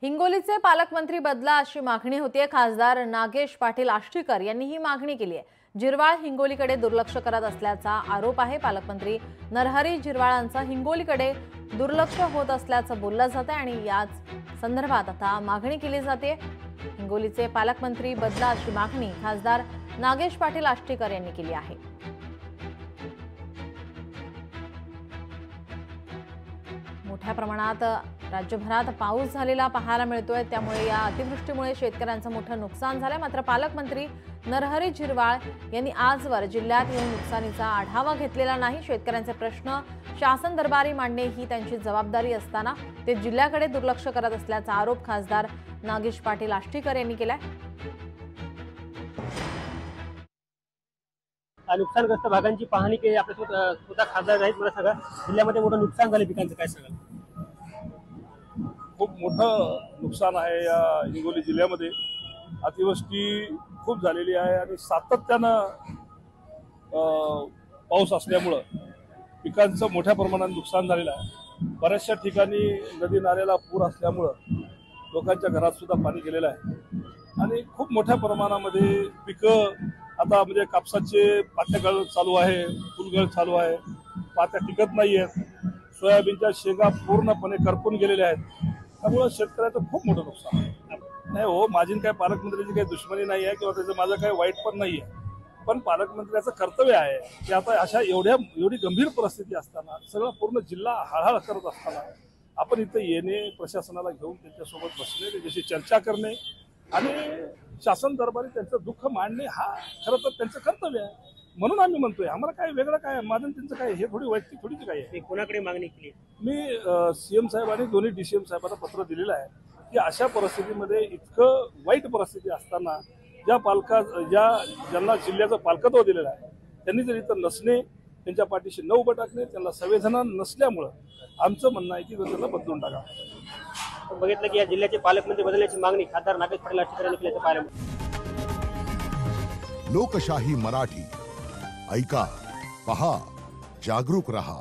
हिंगोलीचे पालकमंत्री बदला अशी मागणी होतीये। खासदार नागेश पाटील आष्टीकर यांनी ही मागणी केली आहे। जिरवाळ हिंगोलीकडे दुर्लक्ष करत असल्याचा आरोप आहे। पालकमंत्री नरहरी झिरवाळांचा हिंगोलीकडे दुर्लक्ष होत असल्याचं बोललं जातं आणि याच संदर्भात आता मागणी केली जाते। हिंगोलीचे पालकमंत्री बदला अशी मागणी खासदार नागेश पाटील आष्टीकर यांनी केली आहे। मोठ्या प्रमाणात राज्यभरात पाऊस झालेला पाहायला मिळतोय, त्यामुळे या अतिवृष्टीमुळे शेतकऱ्यांचं मोठं नुकसान झालंय। मात्र पालकमंत्री नरहरी झिरवाळ यांनी आजवर जिल्ह्यात येऊन नुकसानीचा आढावा घेतलेला नाही। शेतकऱ्यांचे प्रश्न शासन दरबारी मांडणे ही त्यांची जबाबदारी असताना ते जिल्ह्याकडे दुर्लक्ष करत असल्याचा आरोप खासदार नागेश पाटील आष्टीकर यांनी केलाय। नुकसानग्रस्त भागांची पाहणी केली आपल्या स्वतः खासदार आहेत। मला सांगा, जिल्ह्यामध्ये मोठं नुकसान झालं, पिकांचं काय सांगाल? खूप मोठं नुकसान आहे या हिंगोली जिल्ह्यामध्ये। अतिवृष्टी खूप झालेली आहे आणि सातत्यानं पाऊस असल्यामुळं पिकांचं मोठ्या प्रमाणात नुकसान झालेलं आहे। बऱ्याचशा ठिकाणी नदी नाल्याला पूर असल्यामुळं लोकांच्या घरात सुद्धा पाणी गेलेलं आहे आणि खूप मोठ्या प्रमाणामध्ये पिकं आता म्हणजे कापसाचे पात्यागळ चालू आहे, फुलगळ चालू आहे, पात्या टिकत नाही आहेत, सोयाबीनच्या शेंगा पूर्णपणे करपून गेलेल्या आहेत। त्यामुळे शेतकऱ्याचं खूप मोठं नुकसान आहे। नाही हो, माझी काय पालकमंत्र्याची काही दुश्मनी नाही आहे किंवा त्याचं माझं काही वाईट पण नाही आहे, पण पालकमंत्र्याचं कर्तव्य आहे की आता अशा एवढी गंभीर परिस्थिती असताना सगळं पूर्ण जिल्हा हळहळ करत असताना आपण इथं येणे, प्रशासनाला घेऊन त्यांच्यासोबत बसणे, त्याच्याशी चर्चा करणे आणि शासन दरबारी त्यांचं दुःख मांडणे हा खरं तर त्यांचं कर्तव्य आहे। म्हणून आम्ही म्हणतोय, आम्हाला काय वेगळं काय माझं त्यांचं काय हे थोडी वैयक्तिक थोडीच काय आहे। कोणाकडे मागणी केली? मी सीएम साहेब आणि दोन्ही डीसीएम साहेबांना पत्र दिलेलं आहे की अशा परिस्थितीमध्ये इतकं वाईट परिस्थिती असताना ज्यांना जिल्ह्याचं पालकत्व दिलेलं आहे त्यांनी जर इथं नसणे, त्यांच्या पाठीशी न उभं टाकणे, त्यांना संवेदना नसल्यामुळं आमचं म्हणणं आहे की त्यांना बदलून टाका। बघितलं की या जिल्ह्याचे पालकमंत्री बदलण्याची मागणी खासदार नागेश पाटील आष्टीकर यांनी केल्याचं पाहायला मिळालं। लोकशाही मराठी ऐका, पहा, जागरूक रहा।